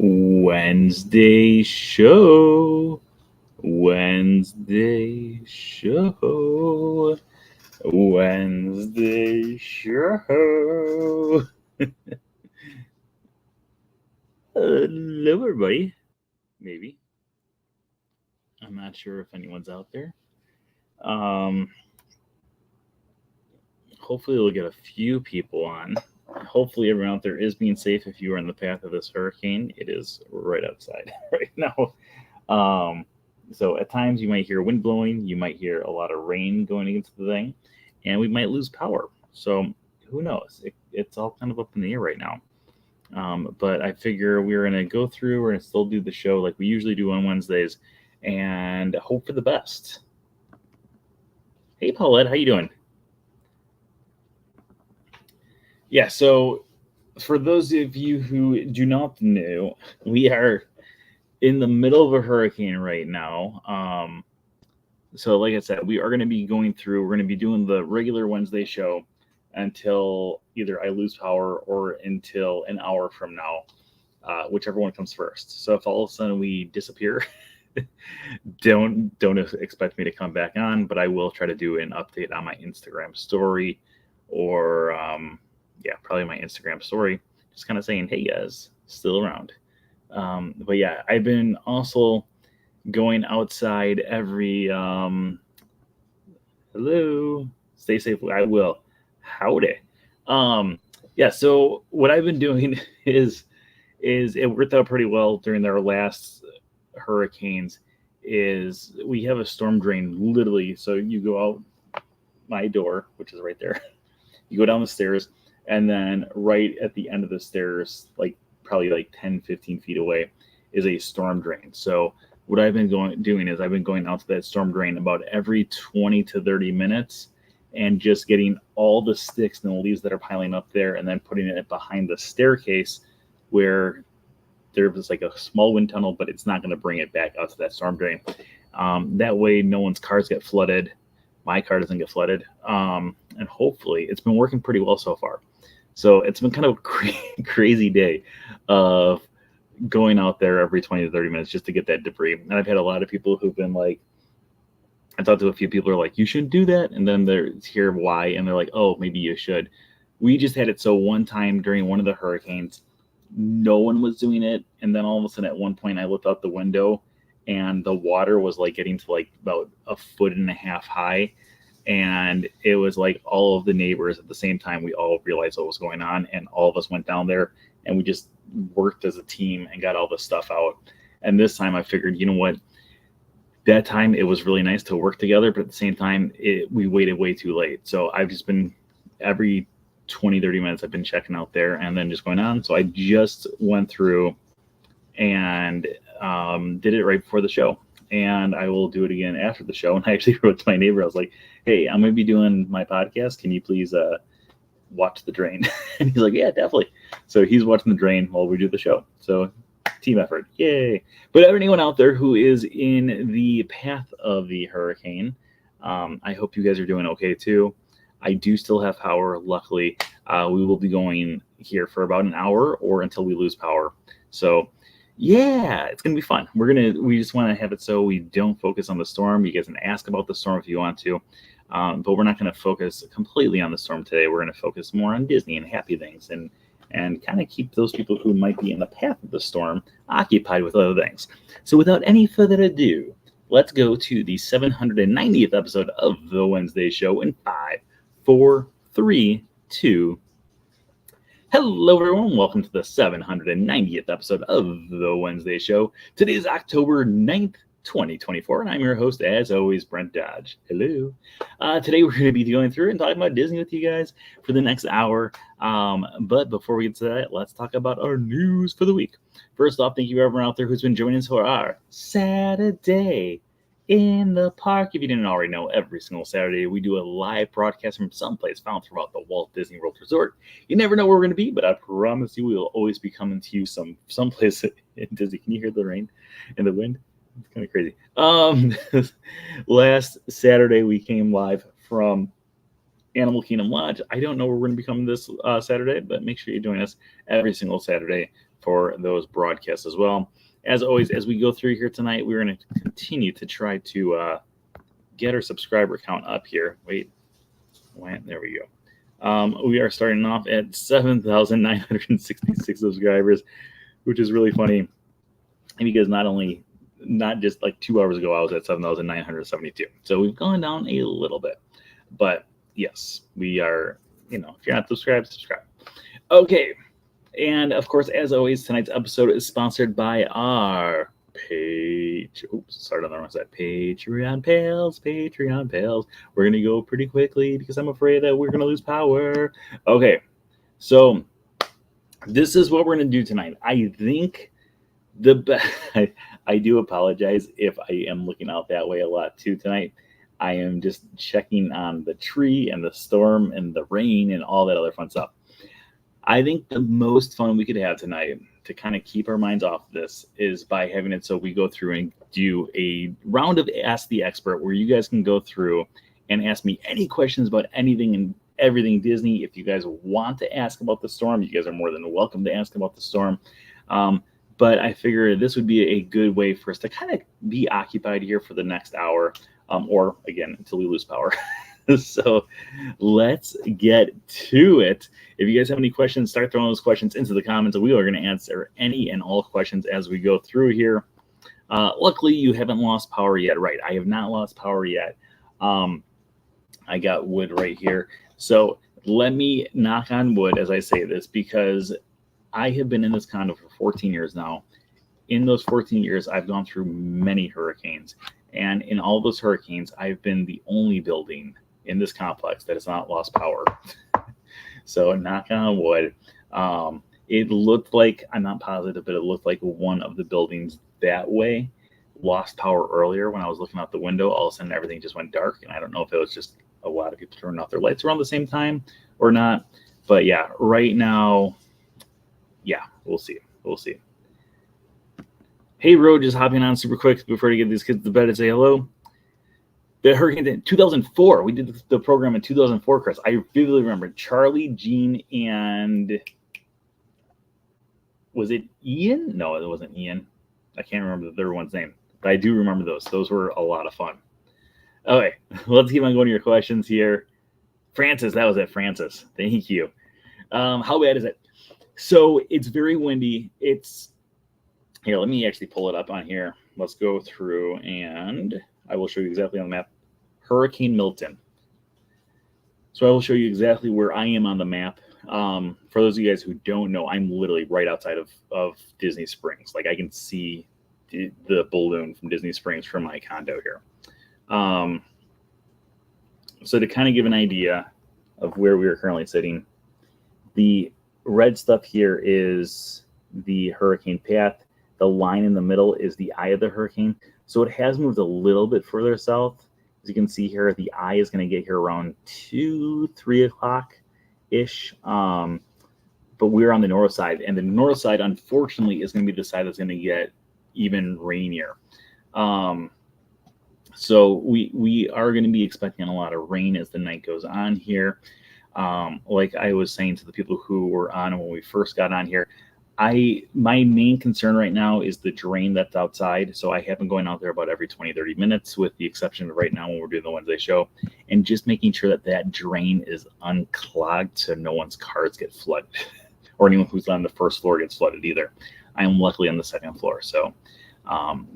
Wednesday show. Wednesday show. Wednesday show. Hello, everybody. Maybe. I'm not sure if anyone's out there. Um, Hopefully, we'll get a few people on. Hopefully, everyone out there is being safe if you are in the path of this hurricane. It is right outside right now. Um, so at times you might hear wind blowing, you might hear a lot of rain going against the thing, and we might lose power. So who knows? It's all kind of up in the air right now. But I figure we're gonna go through. We're gonna still do the show like we usually do on Wednesdays, and hope for the best. Hey, Paulette, how you doing? Yeah. So for those of you who do not know, we are in the middle of a hurricane right now. So like I said, we are going to be going through, we're going to be doing the regular Wednesday show until either I lose power or until an hour from now, whichever one comes first. So if all of a sudden we disappear, don't expect me to come back on, but I will try to do an update on my Instagram story or probably my Instagram story, just kind of saying, hey guys, still around. But yeah, I've been also going outside every hello, stay safe. I will. Howdy. Yeah, so what I've been doing is it worked out pretty well during our last hurricanes. Is we have a storm drain literally, so you go out my door, which is right there. You go down the stairs, and then right at the end of the stairs, like probably like 10, 15 feet away, is a storm drain. So what I've been doing is I've been going out to that storm drain about every 20 to 30 minutes and just getting all the sticks and the leaves that are piling up there and then putting it behind the staircase where there's like a small wind tunnel, but it's not going to bring it back out to that storm drain. That way no one's cars get flooded. My car doesn't get flooded. And hopefully it's been working pretty well so far. So it's been kind of a crazy day of going out there every 20 to 30 minutes just to get that debris. And I've had a lot of people who've been like, I talked to a few people who are like, you shouldn't do that. And then they're hear why. And they're like, oh, maybe you should. We just had it so one time during one of the hurricanes, no one was doing it. And then all of a sudden at one point I looked out the window and the water was like getting to like about 1.5 feet high. And it was like all of the neighbors at the same time, we all realized what was going on. And all of us went down there and we just worked as a team and got all the stuff out. And this time I figured, you know what? That time it was really nice to work together, but at the same time, we waited way too late. So I've just been every 20, 30 minutes, I've been checking out there and then just going on. So I just went through and did it right before the show. And I will do it again after the show. And I actually wrote to my neighbor. I was like, hey, I'm going to be doing my podcast. Can you please watch the drain? And he's like, yeah, definitely. So he's watching the drain while we do the show. So team effort. Yay. But anyone out there who is in the path of the hurricane, I hope you guys are doing okay too. I do still have power. Luckily, we will be going here for about an hour or until we lose power. So yeah, it's going to be fun. We just want to have it so we don't focus on the storm. You guys can ask about the storm if you want to. But we're not going to focus completely on the storm today. We're going to focus more on Disney and happy things and kind of keep those people who might be in the path of the storm occupied with other things. So without any further ado, let's go to the 790th episode of The Wednesday Show in 5, 4, 3, 2. Hello, everyone. Welcome to the 790th episode of The Wednesday Show. Today is October 9th, 2024, and I'm your host, as always, Brent Dodge. Hello. Today, we're going to be going through and talking about Disney with you guys for the next hour. But before we get to that, let's talk about our news for the week. First off, thank you everyone out there who's been joining us for our Saturday in the Park. If you didn't already know, every single Saturday we do a live broadcast from someplace found throughout the Walt Disney World Resort. You never know where we're going to be, but I promise you we will always be coming to you someplace in Disney. Can you hear the rain and the wind? It's kind of crazy. Last Saturday we came live from Animal Kingdom Lodge. I don't know where we're going to be coming this Saturday, but make sure you join us every single Saturday for those broadcasts as well. As always, as we go through here tonight, we're going to continue to try to get our subscriber count up here. Wait, there we go. We are starting off at 7,966 subscribers, which is really funny because not just like 2 hours ago, I was at 7,972. So we've gone down a little bit, but yes, we are, if you're not subscribed, subscribe. Okay. And of course, as always, tonight's episode is sponsored by our Patreon pals. We're going to go pretty quickly because I'm afraid that we're going to lose power. Okay. So this is what we're going to do tonight. I think I do apologize if I am looking out that way a lot too tonight. I am just checking on the tree and the storm and the rain and all that other fun stuff. I think the most fun we could have tonight to kind of keep our minds off this is by having it so we go through and do a round of Ask the Expert where you guys can go through and ask me any questions about anything and everything Disney. If you guys want to ask about the storm, you guys are more than welcome to ask about the storm. But I figured this would be a good way for us to kind of be occupied here for the next hour, or again, until we lose power. So let's get to it. If you guys have any questions, start throwing those questions into the comments, and we are going to answer any and all questions as we go through here. Luckily, you haven't lost power yet. Right, I have not lost power yet. I got wood right here. So let me knock on wood as I say this, because I have been in this condo for 14 years now. In those 14 years, I've gone through many hurricanes. And in all those hurricanes, I've been the only building in this complex that has not lost power. So knock on wood. It looked like, I'm not positive, but it looked like one of the buildings that way lost power earlier when I was looking out the window. All of a sudden, everything just went dark. And I don't know if it was just a lot of people turning off their lights around the same time or not. But yeah, right now, yeah, we'll see. Hey, Ro, just hopping on super quick before I get these kids to bed and say hello. The hurricane in 2004. We did the program in 2004, Chris. I vividly remember Charlie, Gene, and was it Ian? No, it wasn't Ian. I can't remember the third one's name, but I do remember those. Those were a lot of fun. Okay, let's keep on going to your questions here. Francis, that was it. Francis, thank you. How bad is it? So it's very windy. Here, let me actually pull it up on here. Let's go through and I will show you exactly on the map. Hurricane Milton. So I will show you exactly where I am on the map. For those of you guys who don't know, I'm literally right outside of Disney Springs. Like I can see the balloon from Disney Springs from my condo here. So to kind of give an idea of where we are currently sitting, the red stuff here is the hurricane path. The line in the middle is the eye of the hurricane. So it has moved a little bit further south. As you can see here, the eye is going to get here around 2-3 o'clock-ish. But we're on the north side. And the north side, unfortunately, is going to be the side that's going to get even rainier. So we are going to be expecting a lot of rain as the night goes on here. Like I was saying to the people who were on when we first got on here, my main concern right now is the drain that's outside. So I have been going out there about every 20-30 minutes, with the exception of right now when we're doing the Wednesday show, and just making sure that drain is unclogged so no one's cars get flooded or anyone who's on the first floor gets flooded either. I am luckily on the second floor. So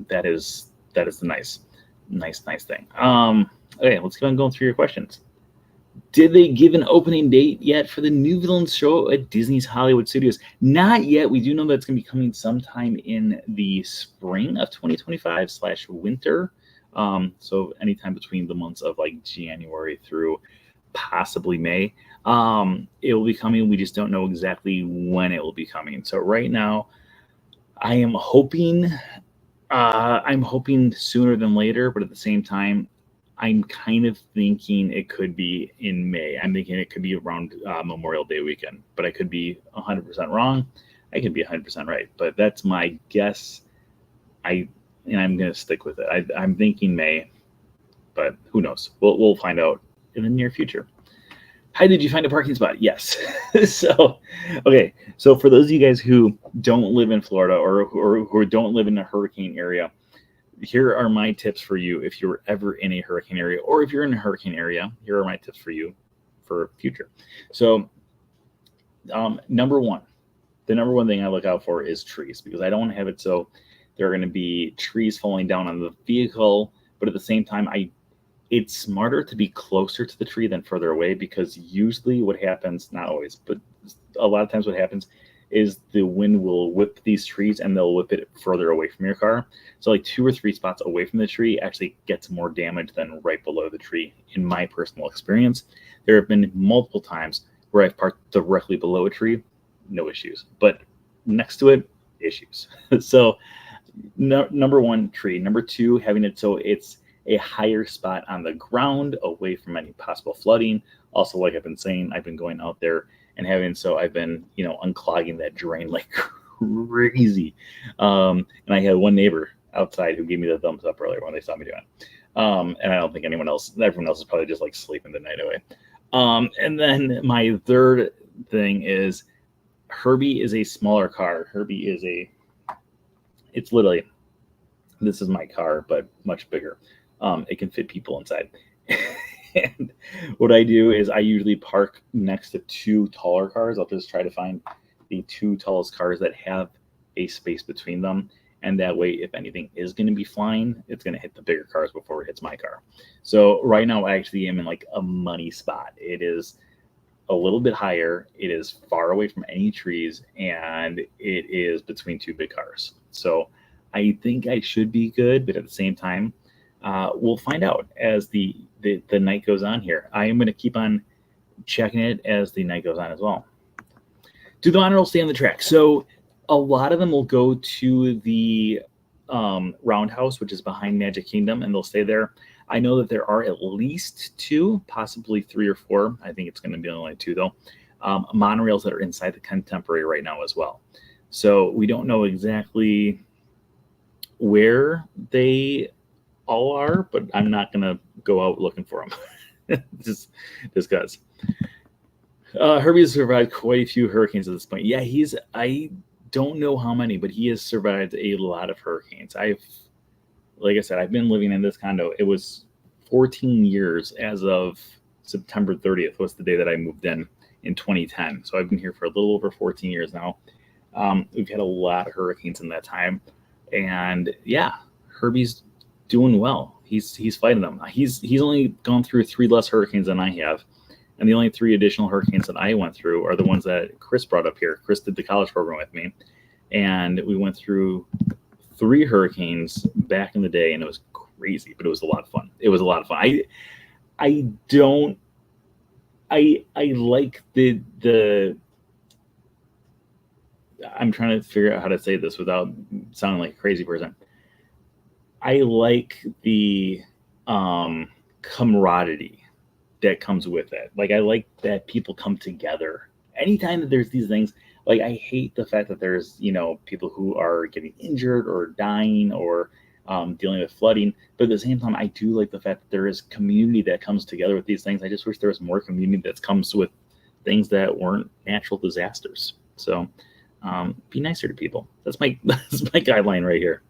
that is the nice thing. Okay, let's go on going through your questions. Did they give an opening date yet for the New Villains show at Disney's Hollywood Studios? Not yet. We do know that's going to be coming sometime in the spring of 2025/winter. So anytime between the months of like January through possibly May. It will be coming. We just don't know exactly when it will be coming. So right now, I am hoping sooner than later, but at the same time, I'm kind of thinking it could be in May. I'm thinking it could be around Memorial Day weekend, but I could be 100% wrong. I could be 100% right, but that's my guess. I'm going to stick with it. I'm thinking May, but who knows? We'll find out in the near future. Hi, did you find a parking spot? Yes. So, okay. So for those of you guys who don't live in Florida or who don't live in a hurricane area, here are my tips for you if you're ever in a hurricane area, or if you're in a hurricane area, here are my tips for you for future. So, number one, the number one thing I look out for is trees, because I don't want to have it so there are going to be trees falling down on the vehicle, but at the same time, it's smarter to be closer to the tree than further away, because usually what happens, not always, but a lot of times what happens is the wind will whip these trees and they'll whip it further away from your car. So like 2 or 3 spots away from the tree actually gets more damage than right below the tree, in my personal experience. There have been multiple times where I've parked directly below a tree, no issues, but next to it, issues. So number one, tree. Number two, having it so it's a higher spot on the ground away from any possible flooding. Also, like I've been saying, I've been going out there and having so I've been, unclogging that drain like crazy. And I had one neighbor outside who gave me the thumbs up earlier when they saw me doing it. And I don't think everyone else is probably just like sleeping the night away. And then my third thing is Herbie is a smaller car. It's literally, this is my car, but much bigger. It can fit people inside. And what I do is I usually park next to 2 taller cars. I'll just try to find the 2 tallest cars that have a space between them. And that way, if anything is going to be flying, it's going to hit the bigger cars before it hits my car. So right now, I actually am in like a money spot. It is a little bit higher. It is far away from any trees, and it is between 2 big cars. So I think I should be good, but at the same time, we'll find out as the night goes on here. I am going to keep on checking it as the night goes on as well. Do the honor roll stay on the track? So a lot of them will go to the roundhouse, which is behind Magic Kingdom, and they'll stay there. I know that there are at least 2, possibly 3 or 4. I think it's going to be only 2 though. Monorails that are inside the Contemporary right now as well. So we don't know exactly where they all are, but I'm not going to go out looking for them. just because. Herbie has survived quite a few hurricanes at this point. Yeah, I don't know how many, but he has survived a lot of hurricanes. Like I said, I've been living in this condo. It was 14 years as of September 30th was the day that I moved in 2010. So I've been here for a little over 14 years now. We've had a lot of hurricanes in that time. And yeah, Herbie's doing well. He's fighting them. He's only gone through 3 less hurricanes than I have. And the only 3 additional hurricanes that I went through are the ones that Chris brought up here. Chris did the college program with me. And we went through 3 hurricanes back in the day, and it was crazy, but it was a lot of fun. It was a lot of fun. I like the I'm trying to figure out how to say this without sounding like a crazy person. I like the camaraderie that comes with it. Like, I like that people come together. Anytime that there's these things, like, I hate the fact that there's, people who are getting injured or dying or dealing with flooding. But at the same time, I do like the fact that there is community that comes together with these things. I just wish there was more community that comes with things that weren't natural disasters. So be nicer to people. That's my guideline right here.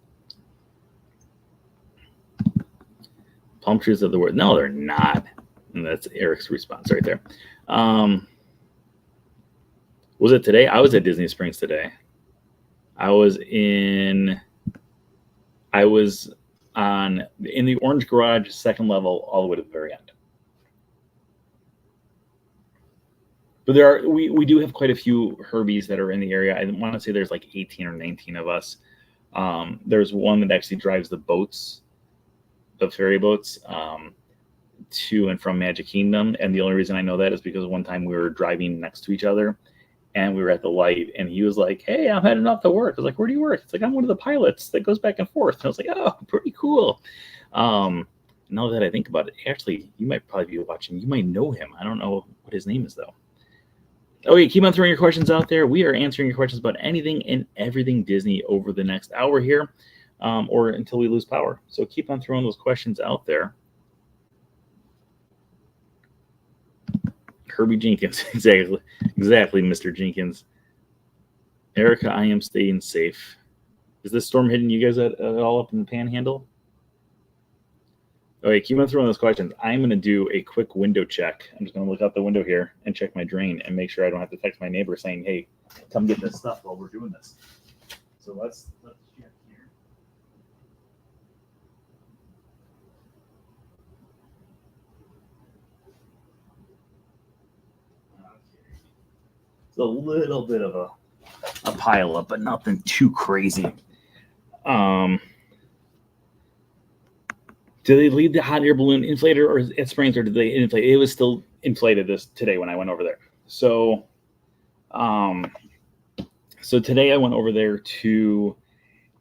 Palm trees of the world. No, they're not. And that's Eric's response right there. Was it today? I was at Disney Springs today. I was in the Orange Garage, 2nd level, all the way to the very end. But we do have quite a few Herbies that are in the area. I want to say there's like 18 or 19 of us. There's one that actually drives the boats, the ferry boats, to and from Magic Kingdom. And the only reason I know that is because one time we were driving next to each other and we were at the light and he was like, "Hey, I'm heading off to work." I was like, "Where do you work?" It's like, "I'm one of the pilots that goes back and forth." And I was like, "Oh, pretty cool." Now that I think about it, actually, you might probably be watching. You might know him. I don't know what his name is though. Okay, keep on throwing your questions out there. We are answering your questions about anything and everything Disney over the next hour here, or until we lose power. So keep on throwing those questions out there. Herbie Jenkins, exactly, Mr. Jenkins. Erica, I am staying safe. Is this storm hitting you guys at all up in the Panhandle? Okay, keep on throwing those questions. I'm going to do a quick window check. I'm just going to look out the window here and check my drain and make sure I don't have to text my neighbor saying, "Hey, come get this stuff while we're doing this." So let's check here. Okay. It's a little bit of a pile up, but nothing too crazy. Do they leave the hot air balloon inflated or at Springs, or did they inflate? It was still inflated today when I went over there. So, so today I went over there to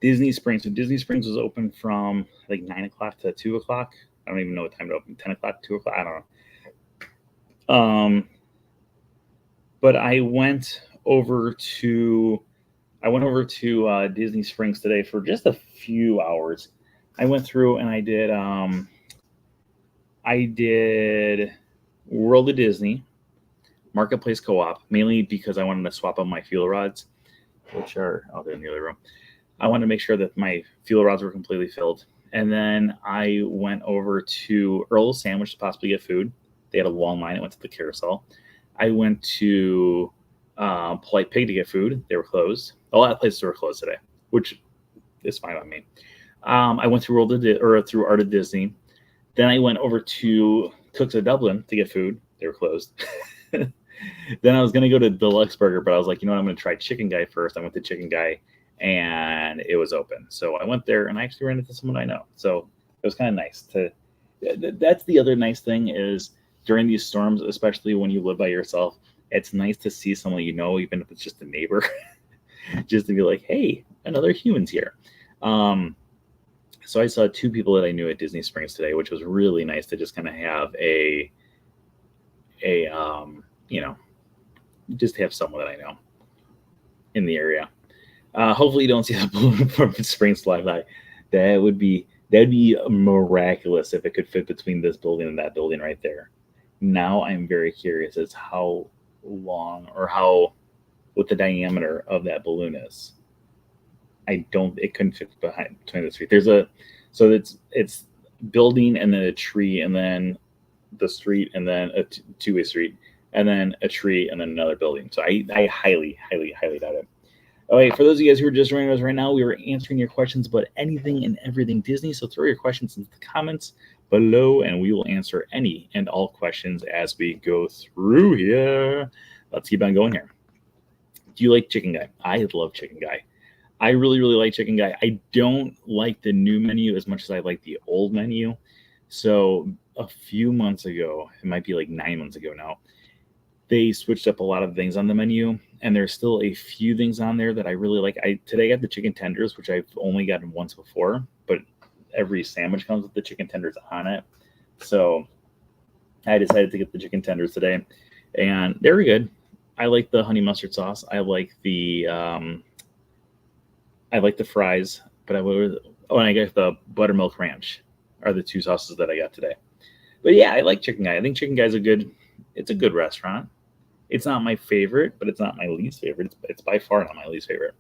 Disney Springs. So Disney Springs was open from like 9 o'clock to 2 o'clock. I don't even know what time to open. 10 o'clock, 2 o'clock. I don't know. But I went over to Disney Springs today for just a few hours. I went through and I did World of Disney, Marketplace Co-op, mainly because I wanted to swap out my fuel rods, which are out there in the other room. I wanted to make sure that my fuel rods were completely filled. And then I went over to Earl's Sandwich to possibly get food. They had a long line. I went to the carousel. I went to Polite Pig to get food. They were closed. A lot of places were closed today, which is fine by me. I went through through Art of Disney. Then I went over to Cooks of Dublin to get food. They were closed. Then I was going to go to Deluxe Burger, but I was like, you know what? I'm going to try Chicken Guy first. I went to Chicken Guy, and it was open. So I went there, and I actually ran into someone I know. So it was kind of nice. That's the other nice thing is during these storms, especially when you live by yourself, it's nice to see someone you know, even if it's just a neighbor, just to be like, hey, another human's here. So I saw two people that I knew at Disney Springs today, which was really nice to just kind of have just have someone that I know in the area. Hopefully you don't see the balloon from Springs fly by. That'd be miraculous if it could fit between this building and that building right there. Now I'm very curious as how long or what the diameter of that balloon is. It couldn't fit between the street. It's building and then a tree and then the street and then a two-way street and then a tree and then another building. So I highly, highly, highly doubt it. All right, for those of you guys who are just joining us right now, we were answering your questions about anything and everything Disney. So throw your questions into the comments below and we will answer any and all questions as we go through here. Let's keep on going here. Do you like Chicken Guy? I love Chicken Guy. I really, really like Chicken Guy. I don't like the new menu as much as I like the old menu. So a few months ago, it might be like 9 months ago now, they switched up a lot of things on the menu, and there's still a few things on there that I really like. Today I got the chicken tenders, which I've only gotten once before, but every sandwich comes with the chicken tenders on it. So I decided to get the chicken tenders today, and they were good. I like the honey mustard sauce. I like the fries, but I got the buttermilk ranch are the two sauces that I got today. But yeah, I like Chicken Guy. I think Chicken Guy's it's a good restaurant. It's not my favorite, but it's not my least favorite. It's by far not my least favorite.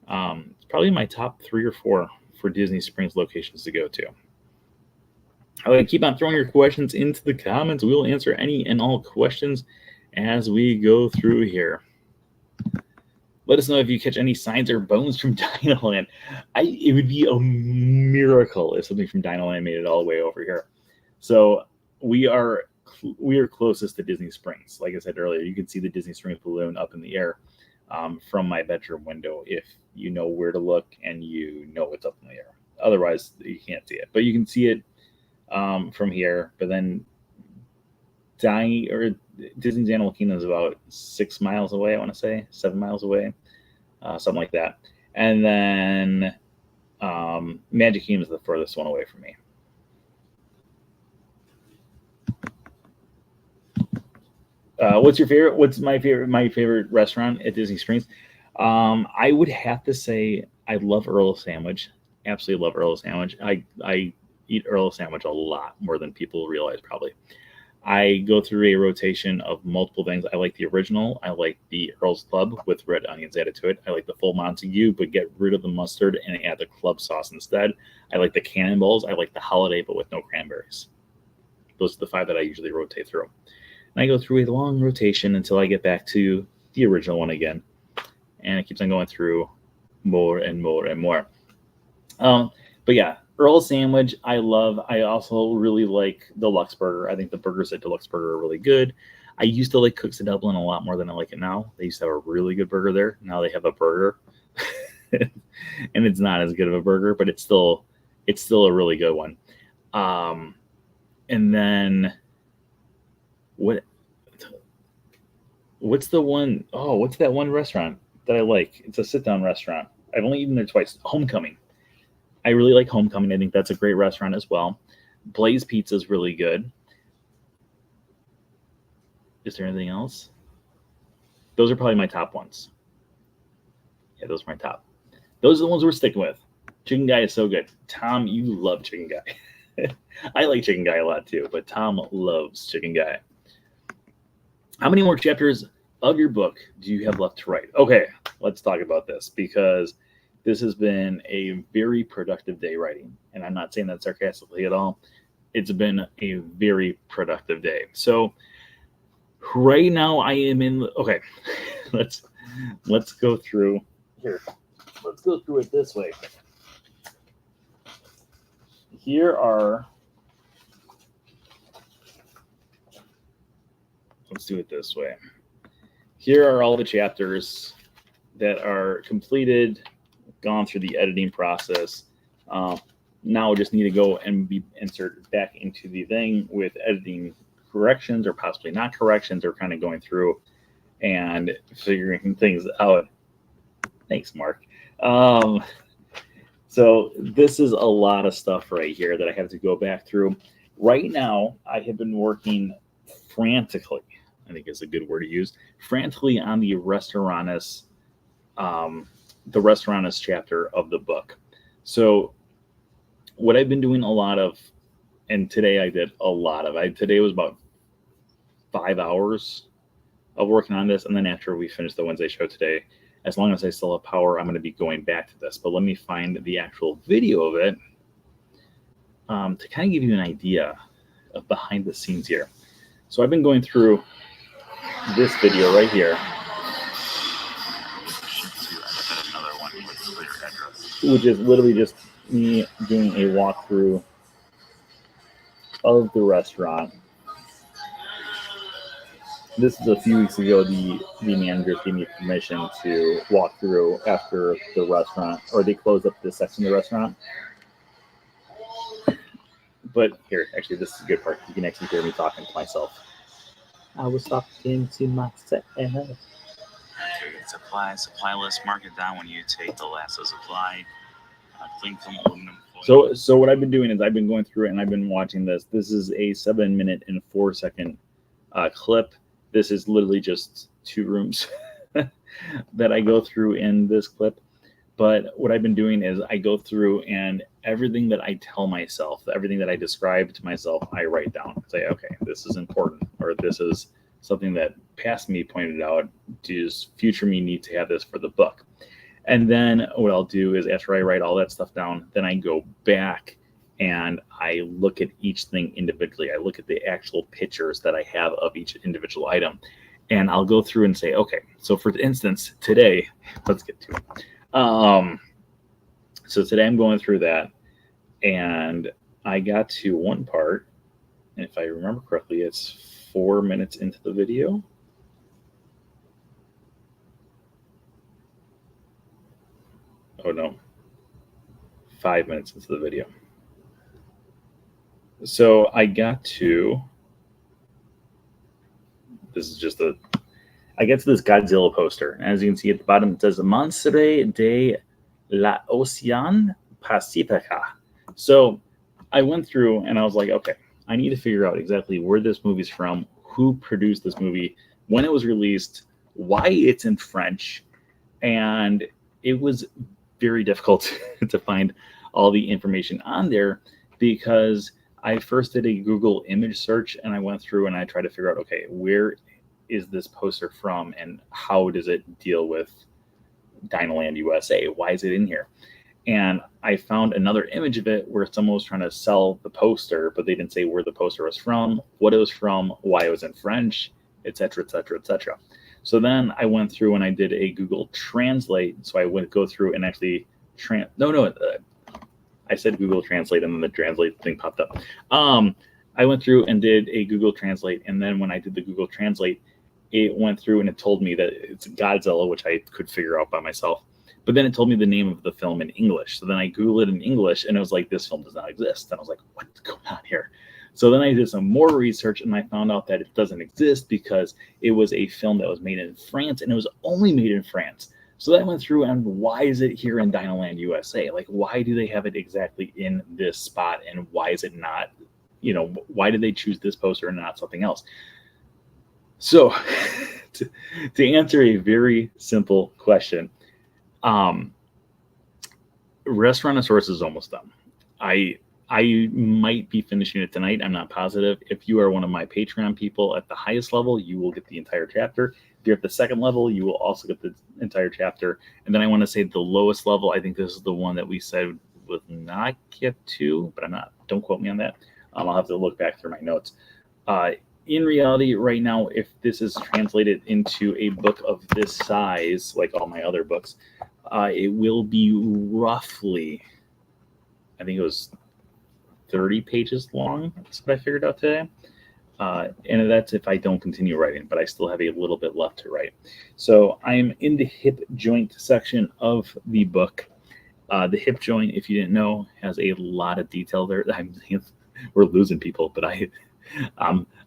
It's probably my top 3 or 4 for Disney Springs locations to go to. I'm going to keep on throwing your questions into the comments. We will answer any and all questions as we go through here. Let us know if you catch any signs or bones from Dinoland. It would be a miracle if something from Dinoland made it all the way over here. So we are closest to Disney Springs. Like I said earlier, you can see the Disney Springs balloon up in the air from my bedroom window if you know where to look and you know what's up in the air. Otherwise, you can't see it. But you can see it from here. But then Disney's Animal Kingdom is about 6 miles away, I want to say, 7 miles away, something like that. And then Magic Kingdom is the furthest one away from me. What's your favorite? What's my favorite? My favorite restaurant at Disney Springs? I would have to say I love Earl's Sandwich. Absolutely love Earl's Sandwich. I eat Earl's Sandwich a lot more than people realize probably. I go through a rotation of multiple things. I like the original. I like the Earl's Club with red onions added to it. I like the full Montague, but get rid of the mustard and add the club sauce instead. I like the Cannonballs. I like the Holiday, but with no cranberries. Those are the 5 that I usually rotate through. And I go through a long rotation until I get back to the original one again. And it keeps on going through more and more and more. But yeah, Earl sandwich, I love. I also really like Deluxe Burger. I think the burgers at Deluxe Burger are really good. I used to like Cooks of Dublin a lot more than I like it now. They used to have a really good burger there. Now they have a burger, and it's not as good of a burger, but it's still a really good one. And then what's the one? Oh, what's that one restaurant that I like? It's a sit-down restaurant. I've only eaten there twice. Homecoming. I really like Homecoming. I think that's a great restaurant as well. Blaze Pizza is really good. Is there anything else? Those are probably my top ones. Yeah, those are my top. Those are the ones we're sticking with. Chicken Guy is so good. Tom, you love Chicken Guy. I like Chicken Guy a lot too, but Tom loves Chicken Guy. How many more chapters of your book do you have left to write? Okay, let's talk about this because this has been a very productive day writing, and I'm not saying that sarcastically at all. It's been a very productive day. So right now I am in. Okay, let's go through here. Let's go through it this way. Here are. Let's do it this way. Here are all the chapters that are completed, gone through the editing process. Now I just need to go and be inserted back into the thing with editing corrections or possibly not corrections, or kind of going through and figuring things out. Thanks, Mark. So this is a lot of stuff right here that I have to go back through. Right now, I have been working frantically, I think is a good word to use, frantically on the Restaurantist chapter of the book. So what I've been doing a lot of, and today I did a lot of, today was about 5 hours of working on this. And then after we finish the Wednesday show today, as long as I still have power, I'm going to be going back to this. But let me find the actual video of it to kind of give you an idea of behind the scenes here. So I've been going through this video right here, which is literally just me doing a walkthrough of the restaurant. This is a few weeks ago. The managers gave me permission to walk through after the restaurant, or they closed up this section of the restaurant. But here, actually, this is a good part. You can actually hear me talking to myself. I was talking to myself. Supply list, mark it down when you take the last of supply. Clean from aluminum foil. So what I've been doing is I've been going through it and I've been watching this. This is a 7-minute and 4-second clip. This is literally just 2 rooms that I go through in this clip. But what I've been doing is I go through and everything that I tell myself, everything that I describe to myself, I write down. Say, okay, this is important, or this is something that past me pointed out. Does future me need to have this for the book? And then what I'll do is after I write all that stuff down, then I go back and I look at each thing individually. I look at the actual pictures that I have of each individual item. And I'll go through and say, okay, so for instance, today, let's get to it. So today I'm going through that, and I got to one part, and if I remember correctly, it's 4 minutes into the video. Oh no, 5 minutes into the video. So I got to, I get to this Godzilla poster. And as you can see at the bottom, it says Monstre de la Ocean Pacifica. So I went through and I was like, okay, I need to figure out exactly where this movie's from, who produced this movie, when it was released, why it's in French. And it was very difficult to find all the information on there because I first did a Google image search, and I went through and I tried to figure out, okay, where is this poster from and how does it deal with Dinoland USA? Why is it in here? And I found another image of it where someone was trying to sell the poster, but they didn't say where the poster was from, what it was from, why it was in French, etc., etc., etc. So then I went through and I did a Google Translate. So I would go through and actually I said Google Translate and then the translate thing popped up. I went through and did a Google Translate, and then when I did the Google Translate, it went through and it told me that it's Godzilla, which I could figure out by myself. But then it told me the name of the film in English. So then I Googled it in English, and it was like, this film does not exist. And I was like, what's going on here? So then I did some more research, and I found out that it doesn't exist because it was a film that was made in France, and it was only made in France. So then I went through, and why is it here in Dinoland USA? Like, why do they have it exactly in this spot, and why is it not, why did they choose this poster and not something else? So to answer a very simple question, Restaurantosaurus is almost done. I might be finishing it tonight. I'm not positive. If you are one of my Patreon people at the highest level, you will get the entire chapter. If you're at the second level, you will also get the entire chapter. And then I want to say the lowest level, I think this is the one that we said would not get to, but I'm not. Don't quote me on that. I'll have to look back through my notes. In reality, right now, if this is translated into a book of this size, like all my other books, it will be roughly, I think it was 30 pages long. That's what I figured out today. And that's if I don't continue writing, but I still have a little bit left to write. So I'm in the hip joint section of the book. The hip joint, if you didn't know, has a lot of detail there. We're losing people, but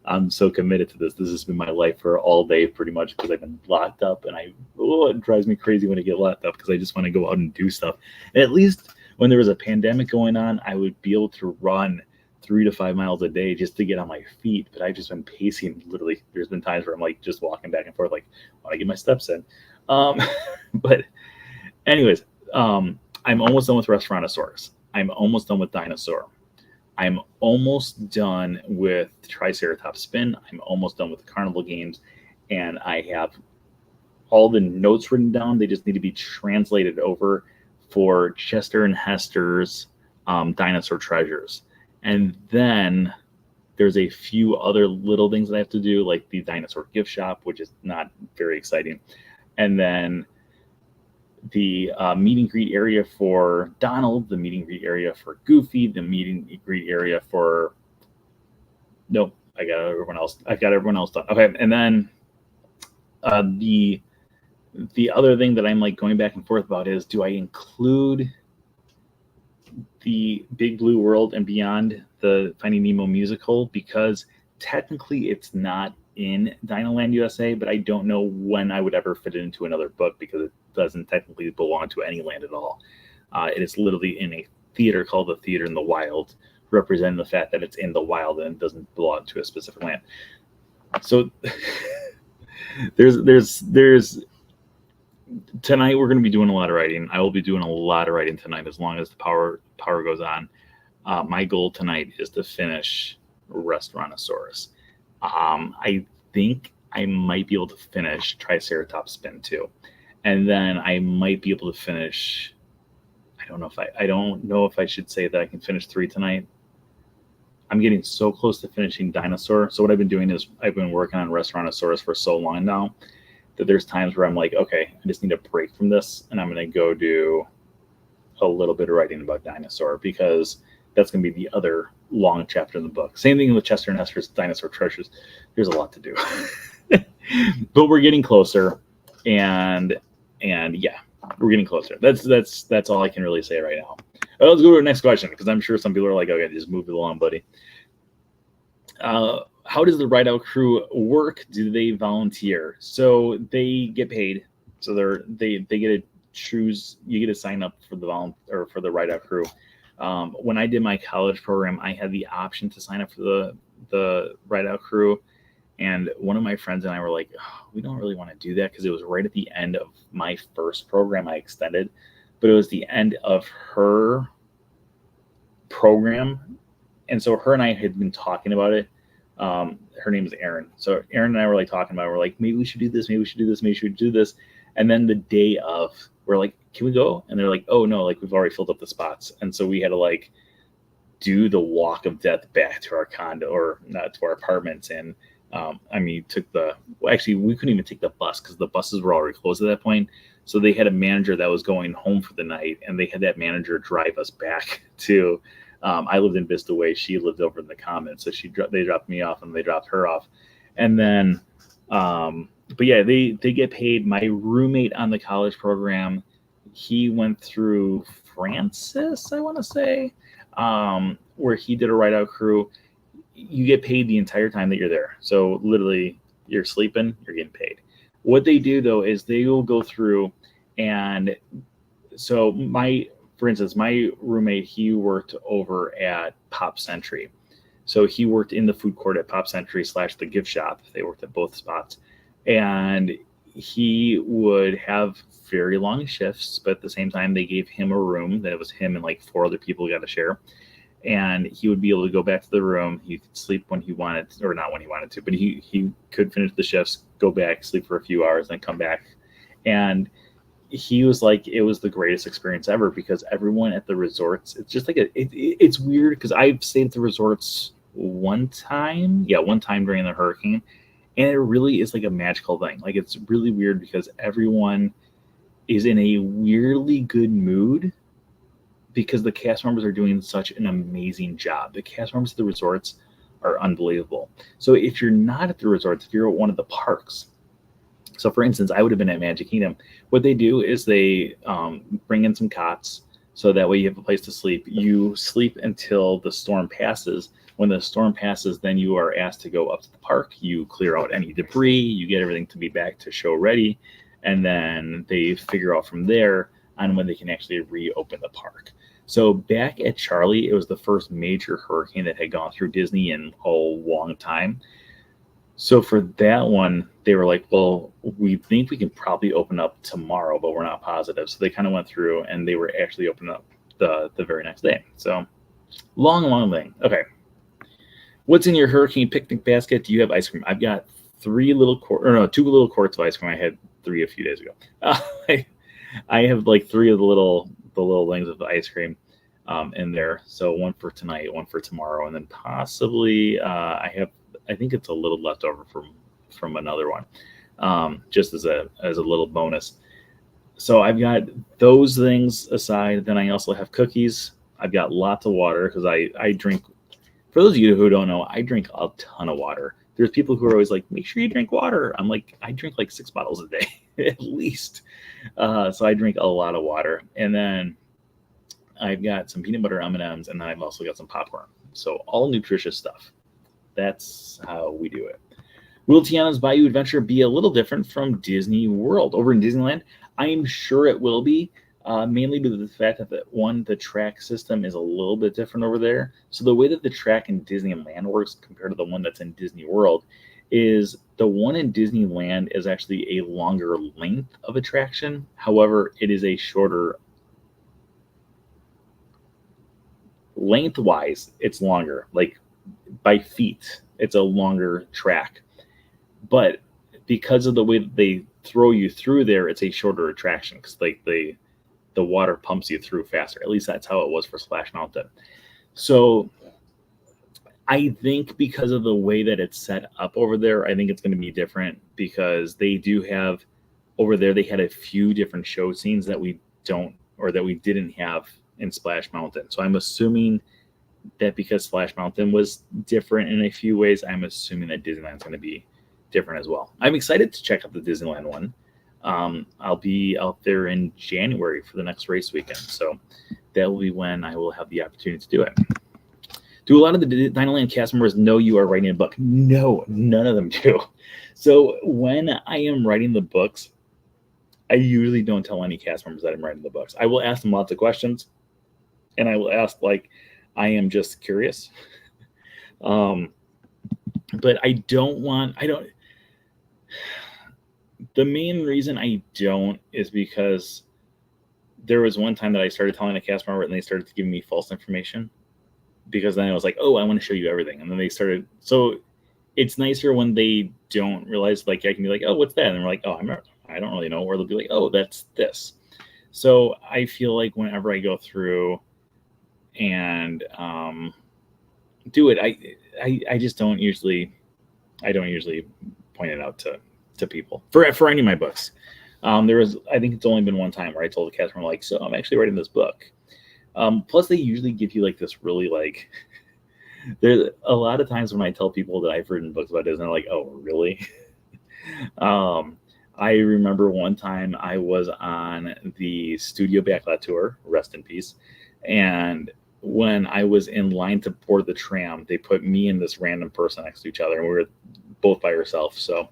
I'm so committed to this. This has been my life for all day, pretty much, because I've been locked up, and it drives me crazy when I get locked up because I just want to go out and do stuff. And at least when there was a pandemic going on, I would be able to run 3 to 5 miles a day just to get on my feet. But I've just been pacing. Literally, there's been times where I'm like just walking back and forth, like, I want to get my steps in. But anyways, I'm almost done with Restaurantosaurus. I'm almost done with Dinosaur. I'm almost done with Triceratops Spin. I'm almost done with the Carnival Games. And I have all the notes written down. They just need to be translated over for Chester and Hester's Dinosaur Treasures. And then there's a few other little things that I have to do, like the Dinosaur Gift Shop, which is not very exciting. And then the meet and greet area for Donald, the meet and greet area for Goofy, the meet and greet area for... Nope, I got everyone else. I've got everyone else done. Okay, and then the other thing that I'm like going back and forth about is, do I include the Big Blue World and Beyond, the Finding Nemo musical? Because technically it's not in Dinoland USA, but I don't know when I would ever fit it into another book because it doesn't technically belong to any land at all. It is literally in a theater called the Theater in the Wild, representing the fact that it's in the wild and doesn't belong to a specific land. So there's tonight we're going to be doing a lot of writing. I will be doing a lot of writing tonight as long as the power goes on. My goal tonight is to finish Restaurantosaurus. I think I might be able to finish Triceratops Spin too, and then I might be able to finish. I don't know if I should say that I can finish 3 tonight. I'm getting so close to finishing Dinosaur. So what I've been doing is I've been working on Restaurantosaurus for so long now that there's times where I'm like, okay, I just need a break from this, and I'm going to go do a little bit of writing about Dinosaur, because that's going to be the other long chapter in the book. Same thing with Chester and Hester's Dinosaur Treasures. There's a lot to do. But we're getting closer, and yeah, we're getting closer. That's all I can really say right now. Let's go to the next question, because I'm sure some people are like, okay, just move it along, buddy. How does the Ride Out crew work? Do they volunteer? So they get paid. So they get to choose. You get to sign up for the Ride Out crew. When I did my college program, I had the option to sign up for the Ride Out crew, and one of my friends and I were like, oh, we don't really want to do that because it was right at the end of my first program I extended, but it was the end of her program. And so her and I had been talking about it. Her name is Erin. So Erin and I were like talking about it. We're like, maybe we should do this. Maybe we should do this. Maybe we should do this. And then the day of, we're like, can we go? And they're like, oh no, like we've already filled up the spots. And so we had to like do the walk of death back to our condo, or not, to our apartments. And actually we couldn't even take the bus because the buses were already closed at that point. So they had a manager that was going home for the night, and they had that manager drive us back to, I lived in Vista Way. She lived over in the Commons. So they dropped me off and they dropped her off. And then, but yeah, they get paid. My roommate on the college program, he went through Francis, I want to say, where he did a ride out crew. You get paid the entire time that you're there. So literally you're sleeping, you're getting paid. What they do though is they will go through, and so for instance, my roommate, he worked over at Pop Century. So he worked in the food court at Pop Century / the gift shop. They worked at both spots. And he would have very long shifts, but at the same time, they gave him a room that it was him and like 4 other people got to share. And he would be able to go back to the room. He could sleep when he wanted, or not when he wanted to, but he could finish the shifts, go back, sleep for a few hours, then come back. And he was like, it was the greatest experience ever, because everyone at the resorts, it's just like it's weird because I've stayed at the resorts one time during the hurricane, and it really is like a magical thing. Like, it's really weird because everyone is in a weirdly good mood because the cast members are doing such an amazing job. The cast members at the resorts are unbelievable. So if you're not at the resorts, if you're at one of the parks, so for instance, I would have been at Magic Kingdom. What they do is they bring in some cots, so that way you have a place to sleep. You sleep until the storm passes. When the storm passes, then you are asked to go up to the park. You clear out any debris. You get everything to be back to show ready. And then they figure out from there on when they can actually reopen the park. So back at Charlie, it was the first major hurricane that had gone through Disney in a long time. So for that one, they were like, well, we think we can probably open up tomorrow, but we're not positive. So they kind of went through and they were actually opening up the very next day. So long thing. Okay. What's in your hurricane picnic basket? Do you have ice cream? I've got 2 little quarts of ice cream. I had 3 a few days ago. I have like 3 of the little things of ice cream in there. So 1 for tonight, 1 for tomorrow, and then possibly I think it's a little left over from another one, just as a little bonus. So I've got those things aside. Then I also have cookies. I've got lots of water because I drink. For those of you who don't know, I drink a ton of water. There's people who are always like, make sure you drink water. I'm like, I drink like 6 bottles a day at least. So I drink a lot of water. And then I've got some peanut butter M&Ms, and then I've also got some popcorn. So all nutritious stuff. That's how we do it. Will Tiana's Bayou Adventure be a little different from Disney World? Over in Disneyland, I'm sure it will be, mainly due to the fact that the track system is a little bit different over there. So the way that the track in Disneyland works compared to the one that's in Disney World is the one in Disneyland is actually a longer length of attraction. However, it is a shorter lengthwise. It's longer, like by feet. It's a longer track, but because of the way that they throw you through there, it's a shorter attraction because like the water pumps you through faster. At least that's how it was for Splash Mountain. So I think because of the way that it's set up over there, I think it's going to be different because they do have over there, they had a few different show scenes that we didn't have in Splash Mountain. So I'm assuming that because Splash Mountain was different in a few ways, I'm assuming that Disneyland's going to be different as well. I'm excited to check out the Disneyland one. I'll be out there in January for the next race weekend. So that will be when I will have the opportunity to do it. Do a lot of the Dinoland cast members know you are writing a book? No, none of them do. So when I am writing the books, I usually don't tell any cast members that I'm writing the books. I will ask them lots of questions, and I will ask like, I am just curious. But the main reason I don't is because there was one time that I started telling a cast member and they started to give me false information. because then I was like, oh, I want to show you everything. And then they started. So it's nicer when they don't realize, like, I can be like, oh, what's that? And they're like, oh, I don't really know. Or they'll be like, oh, that's this. So I feel like whenever I go through and do it, I just don't usually point it out to people for any of my books. There was, I think it's only been one time where I told the customer, like, so I'm actually writing this book. Plus they usually give you like this really like, there's a lot of times when I tell people that I've written books about Disney, they're like, oh, really? I remember one time I was on the Studio Backlot tour, rest in peace. And when I was in line to board the tram, they put me and this random person next to each other, and we were both by ourselves. So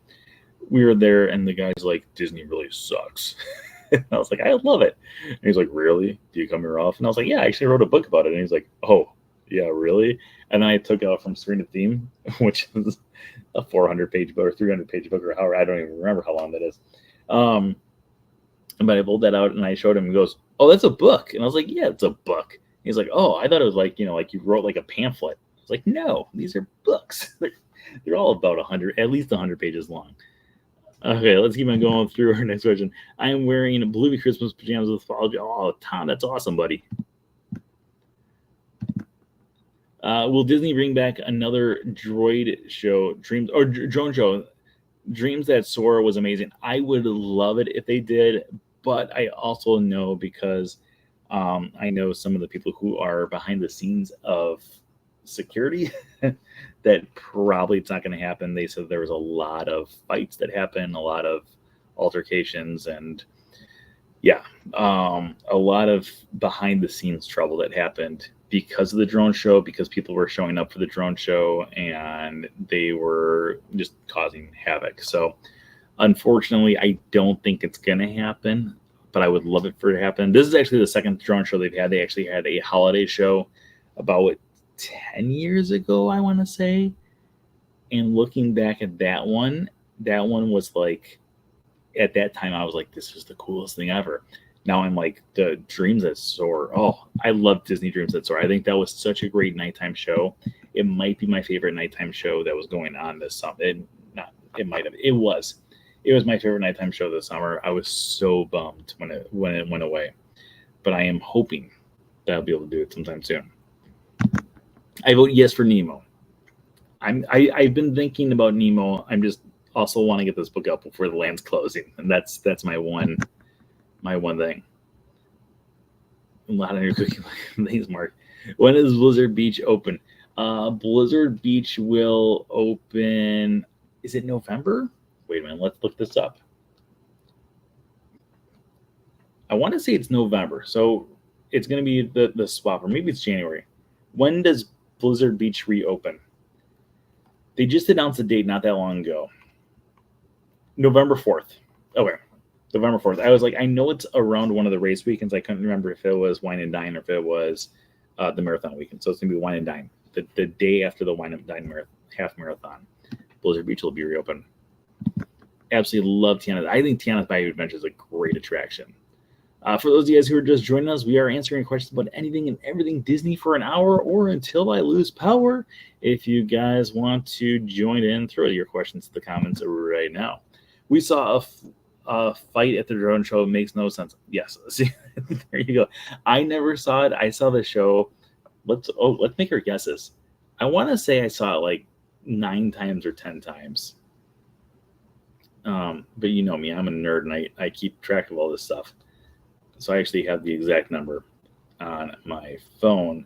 we were there, and the guy's like, Disney really sucks. And I was like, I love it. And he's like, really? Do you come here often? And I was like, yeah, I actually wrote a book about it. And he's like, oh, yeah, really? And then I took out From Screen to Theme, which is a 400-page book or 300-page book or however, I don't even remember how long that is. But I pulled that out and I showed him. He goes, oh, that's a book. And I was like, yeah, it's a book. He's like, oh, I thought it was like, like you wrote like a pamphlet. I was like, no, these are books. They're all about 100, at least 100 pages long. Okay, let's keep on going through our next question. I am wearing Bluey Christmas pajamas with fall. Oh, Tom, that's awesome, buddy. Will Disney bring back another droid show, Dreams, or drone show? Dreams That Soar was amazing. I would love it if they did, but I also know, because I know some of the people who are behind the scenes of security that probably it's not going to happen. They said there was a lot of fights that happened, a lot of altercations, and yeah, a lot of behind the scenes trouble that happened because of the drone show, because people were showing up for the drone show and they were just causing havoc. So unfortunately, I don't think it's going to happen, but I would love it for it to happen. This is actually the second drone show they've had. They actually had a holiday show about 10 years ago, I want to say. And looking back at that one was like, at that time, I was like, this is the coolest thing ever. Now I'm like, the Dreams That Soar. Oh, I love Disney Dreams That Soar. I think that was such a great nighttime show. It might be my favorite nighttime show that was going on this summer. It was my favorite nighttime show this summer. I was so bummed when it went away, but I am hoping that I'll be able to do it sometime soon. I vote yes for Nemo. I've been thinking about Nemo. I'm just also want to get this book up before the land's closing, and that's my one thing. A lot of your cooking things, Mark. When is Blizzard Beach open? Blizzard Beach will open. Is it November? Wait a minute. Let's look this up. I want to say it's November, so it's going to be the swap, or maybe it's January. When does Blizzard Beach reopen? They just announced a date not that long ago. November 4th. Okay. November 4th. I was like, I know it's around one of the race weekends. I couldn't remember if it was Wine and Dine or if it was the marathon weekend. So it's going to be Wine and Dine. The day after the Wine and Dine half marathon, Blizzard Beach will be reopened. Absolutely love Tiana's. I think Tiana's Bayou Adventure is a great attraction. For those of you guys who are just joining us, we are answering questions about anything and everything Disney for an hour or until I lose power. If you guys want to join in, throw your questions to the comments right now. We saw a fight at the drone show. It makes no sense. Yes. See, there you go. I never saw it. I saw the show. Let's make our guesses. I want to say I saw it like 9 times or 10 times. But you know me, I'm a nerd and I keep track of all this stuff. So I actually have the exact number on my phone.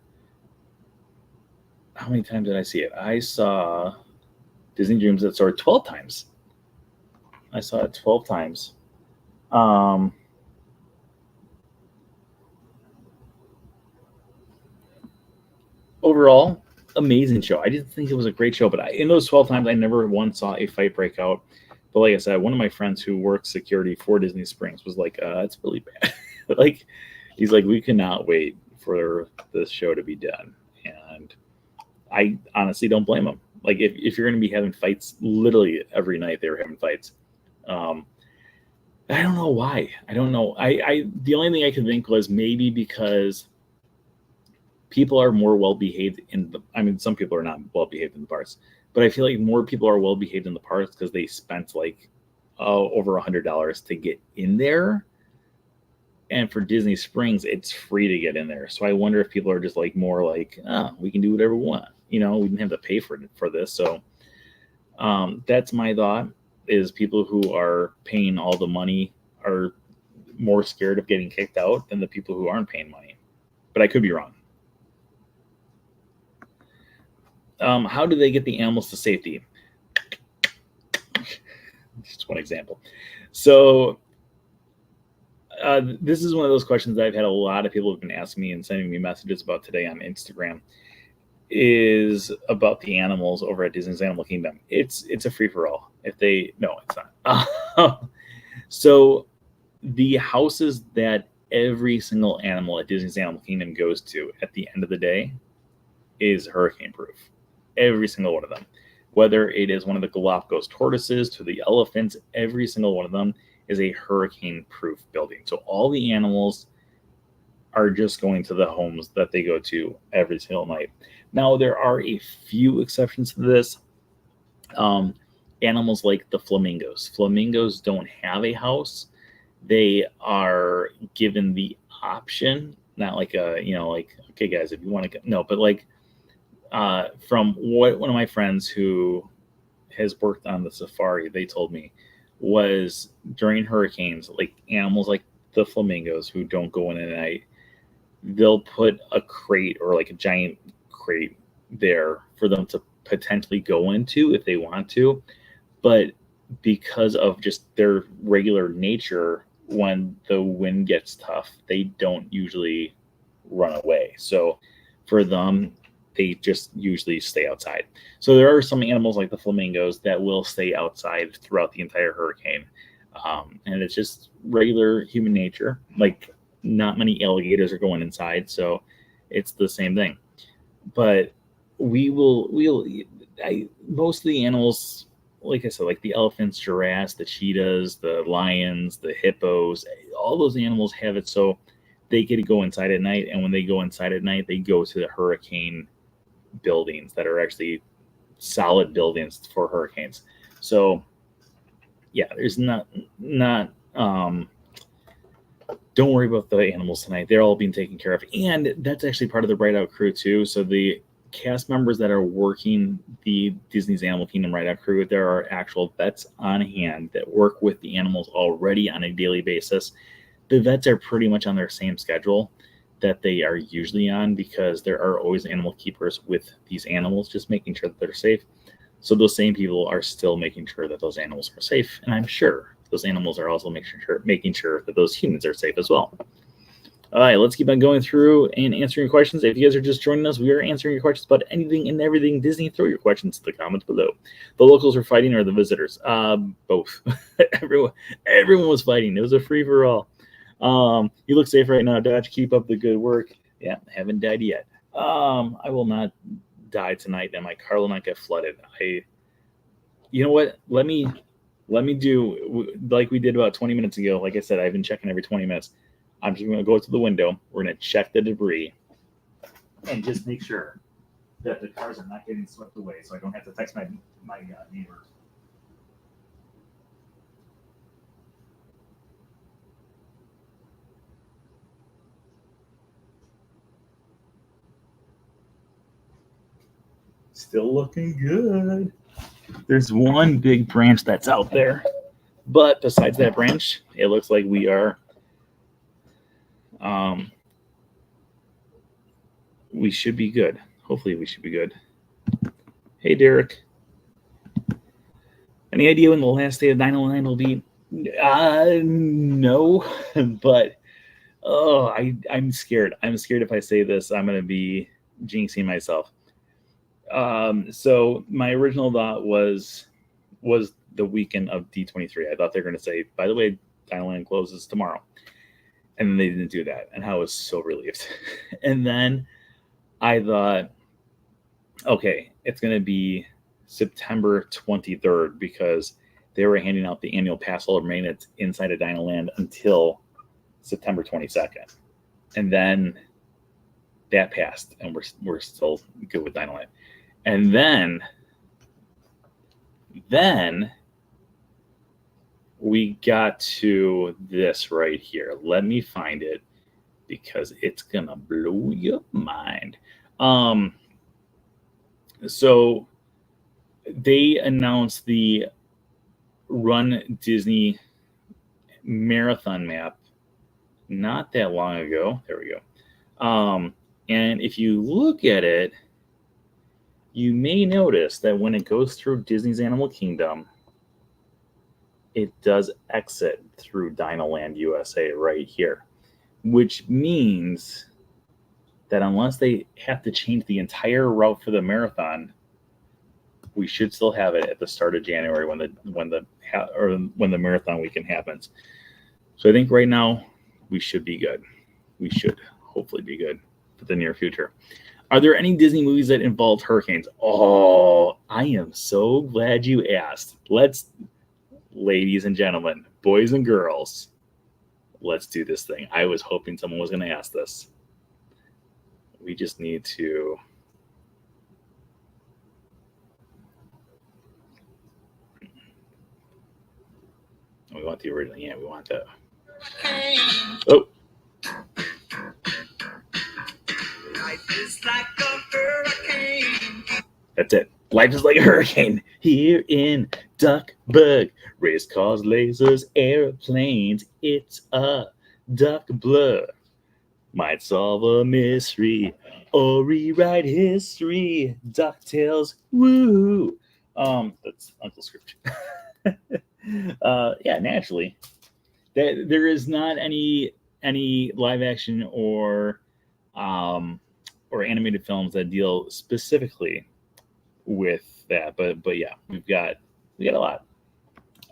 How many times did I see it? I saw Disney Dreams That Soar 12 times. I saw it 12 times. Overall, amazing show. I didn't think it was a great show, but in those 12 times, I never once saw a fight break out. But like I said, one of my friends who works security for Disney Springs was like, it's really bad. Like, he's like, we cannot wait for this show to be done. And I honestly don't blame him. Like, if you're going to be having fights, literally every night they were having fights. I don't know why. I don't know. The only thing I could think was maybe because people are more well behaved some people are not well behaved in the parks, but I feel like more people are well behaved in the parks because they spent like over $100 to get in there. And for Disney Springs, it's free to get in there. So I wonder if people are just like more like, oh, we can do whatever we want. We didn't have to pay for this. So that's my thought, is people who are paying all the money are more scared of getting kicked out than the people who aren't paying money. But I could be wrong. How do they get the animals to safety? Just one example. So this is one of those questions that I've had a lot of people have been asking me and sending me messages about today on Instagram, is about the animals over at Disney's Animal Kingdom. It's a free-for-all. No, it's not. So the houses that every single animal at Disney's Animal Kingdom goes to at the end of the day is hurricane-proof. Every single one of them. Whether it is one of the Galapagos tortoises to the elephants, every single one of them is a hurricane-proof building. So all the animals are just going to the homes that they go to every single night. Now, there are a few exceptions to this. Animals like the flamingos. Flamingos don't have a house. They are given the option, not like okay, guys, if you want to go. No, but like from what one of my friends who has worked on the safari, they told me, was during hurricanes, like animals like the flamingos who don't go in at night, they'll put a crate or like a giant crate there for them to potentially go into if they want to. But because of just their regular nature, when the wind gets tough, they don't usually run away. So for them, they just usually stay outside. So there are some animals like the flamingos that will stay outside throughout the entire hurricane. And it's just regular human nature. Like, not many alligators are going inside, so it's the same thing. But most of the animals, like I said, like the elephants, giraffes, the cheetahs, the lions, the hippos, all those animals have it so they get to go inside at night. And when they go inside at night, they go to the hurricane buildings that are actually solid buildings for hurricanes. So yeah, there's not don't worry about the animals tonight. They're all being taken care of. And that's actually part of the Ride Out crew too. So the cast members that are working the Disney's Animal Kingdom Ride Out crew, there are actual vets on hand that work with the animals already on a daily basis. The vets are pretty much on their same schedule that they are usually on, because there are always animal keepers with these animals, just making sure that they're safe. So those same people are still making sure that those animals are safe. And I'm sure those animals are also making sure that those humans are safe as well. All right, let's keep on going through and answering your questions. If you guys are just joining us, we are answering your questions about anything and everything Disney. Throw your questions in the comments below. The locals are fighting, or the visitors? Both. Everyone was fighting. It was a free-for-all. You look safe right now, Dodge. Keep up the good work. Yeah, haven't died yet. I will not die tonight, and my car will not get flooded. You know what? Let me do like we did about 20 minutes ago. Like I said, I've been checking every 20 minutes. I'm just going to go to the window. We're going to check the debris and just make sure that the cars are not getting swept away, so I don't have to text my neighbors. Still looking good. There's one big branch that's out there, but besides that branch, it looks like we are we should be good. Hopefully we should be good. Hey, Derek. Any idea when the last day of 909 will be? No, but I'm scared. I'm scared if I say this, I'm going to be jinxing myself. So my original thought was the weekend of D23. I thought they were going to say, by the way, Dinoland closes tomorrow. And then they didn't do that. And I was so relieved. And then I thought, okay, it's going to be September 23rd, because they were handing out the annual pass holder maintenance inside of Dinoland until September 22nd. And then that passed, and we're still good with Dino-Land. And then we got to this right here. Let me find it because it's gonna blow your mind. So they announced the Run Disney marathon map not that long ago. There we go. And if you look at it, you may notice that when it goes through Disney's Animal Kingdom, it does exit through Dino-Land USA right here, which means that unless they have to change the entire route for the marathon, we should still have it at the start of January when the marathon weekend happens. So I think right now we should be good. We should hopefully be good for the near future. Are there any Disney movies that involve hurricanes? Oh, I am so glad you asked. Ladies and gentlemen, boys and girls, let's do this thing. I was hoping someone was going to ask this. We just need to... We want the original. Yeah, we want that. Oh. Life is like a hurricane. That's it. Life is like a hurricane here in Duckburg. Race cars, lasers, airplanes. It's a duck blur. Might solve a mystery or rewrite history. DuckTales, woo! That's Uncle Scrooge. Yeah, naturally. There is not any live action or animated films that deal specifically with that, but yeah, we got a lot.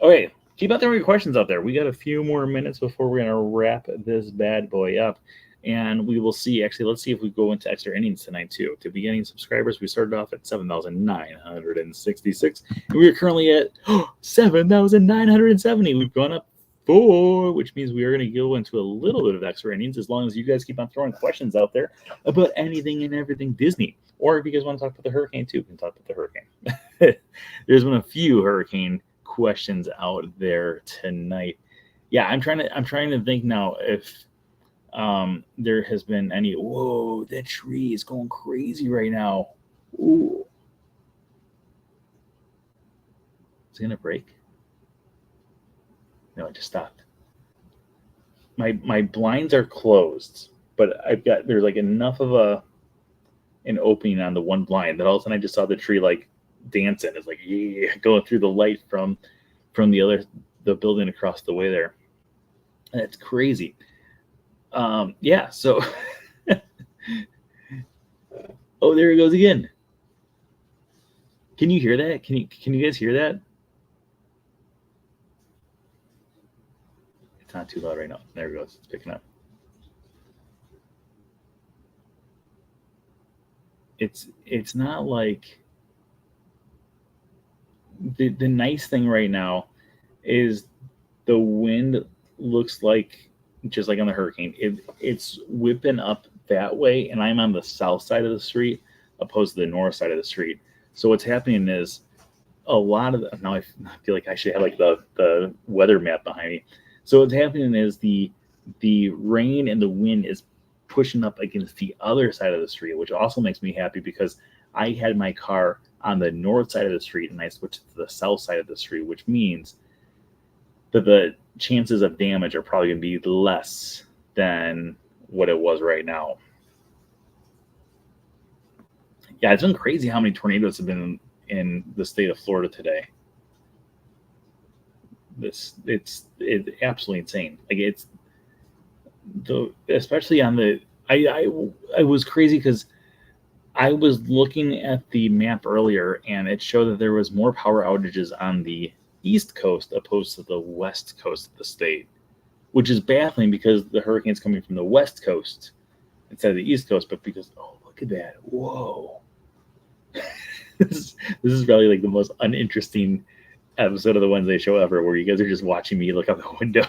Okay, keep out there your questions out there. We got a few more minutes before we're gonna wrap this bad boy up, and we will see. Actually, let's see if we go into extra innings tonight too. To beginning subscribers, we started off at 7,966, and we are currently at 7,970. We've gone up 4, which means we are going to go into a little bit of extra innings as long as you guys keep on throwing questions out there about anything and everything Disney. Or if you guys want to talk about the hurricane too, we can talk about the hurricane. There's been a few hurricane questions out there tonight. Yeah, I'm trying to think now if there has been any. Whoa, that tree is going crazy right now. Ooh. Is it gonna break? No, it just stopped. My blinds are closed, but there's like enough of an opening on the one blind that all of a sudden I just saw the tree like dancing. It's like, yeah, going through the light from the building across the way there. That's crazy. Yeah, so oh, there it goes again. Can you hear that? Can you guys hear that? It's not too loud right now. There it goes. It's picking up. It's not like the nice thing right now is the wind looks like just like on the hurricane. It's whipping up that way, and I'm on the south side of the street opposed to the north side of the street. So what's happening is a lot of now I feel like I should have like the weather map behind me. So what's happening is the rain and the wind is pushing up against the other side of the street, which also makes me happy because I had my car on the north side of the street and I switched to the south side of the street, which means that the chances of damage are probably going to be less than what it was right now. Yeah, it's been crazy how many tornadoes have been in the state of Florida today. It's absolutely insane. Like especially on the I was crazy because I was looking at the map earlier and it showed that there was more power outages on the East Coast opposed to the West Coast of the state, which is baffling because the hurricane's coming from the West Coast instead of the East Coast. But because, oh, look at that. Whoa. This is probably like the most uninteresting episode of the Wednesday show ever, where you guys are just watching me look out the window.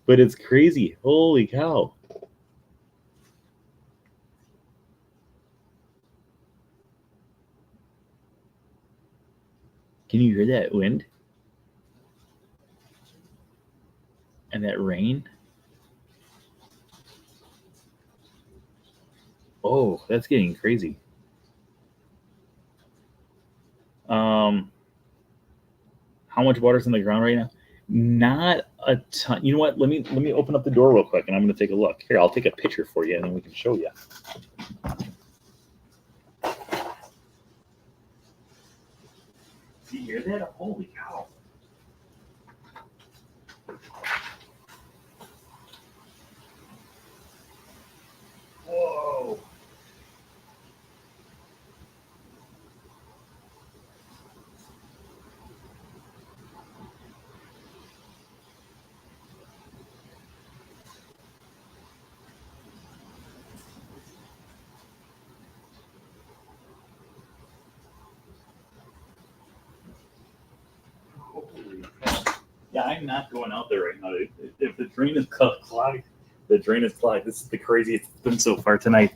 But it's crazy. Holy cow. Can you hear that wind and that rain? Oh, that's getting crazy. Um, how much water's in the ground right now? Not a ton. You know what? Let me open up the door real quick, and I'm going to take a look. Here, I'll take a picture for you, and then we can show you. Do you hear that? Holy cow! Whoa! Holy cow! Yeah, I'm not going out there right now. If the drain is clogged, the drain is clogged. This is the craziest it's been so far tonight.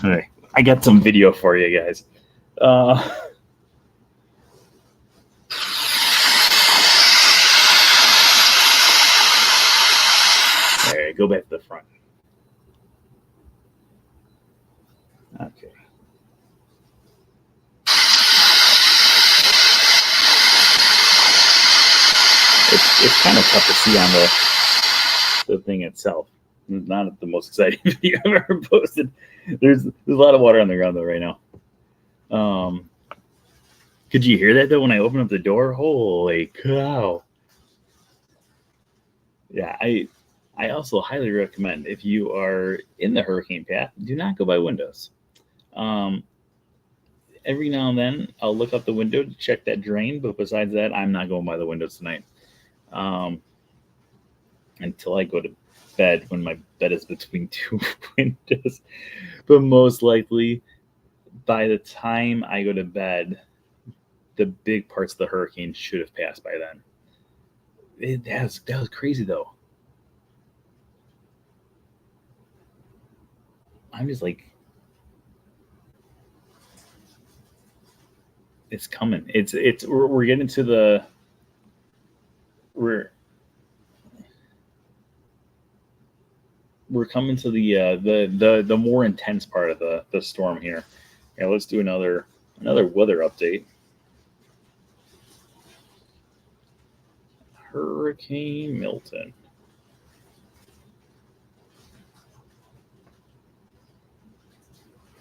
All right, I got some video for you guys. Uh, all right, go back to the front. Okay. It's kind of tough to see on the thing itself. It's not the most exciting video I've ever posted. There's a lot of water on the ground though right now. Could you hear that though when I opened up the door? Holy cow! Yeah, I also highly recommend if you are in the hurricane path, do not go by windows. Um, every now and then I'll look out the window to check that drain, but besides that, I'm not going by the windows tonight. Until I go to bed when my bed is between two windows. But most likely, by the time I go to bed, the big parts of the hurricane should have passed by then. That was crazy though. I'm just like, it's coming. We're getting to we're we're coming to the more intense part of the storm here. Yeah, let's do another weather update. Hurricane Milton.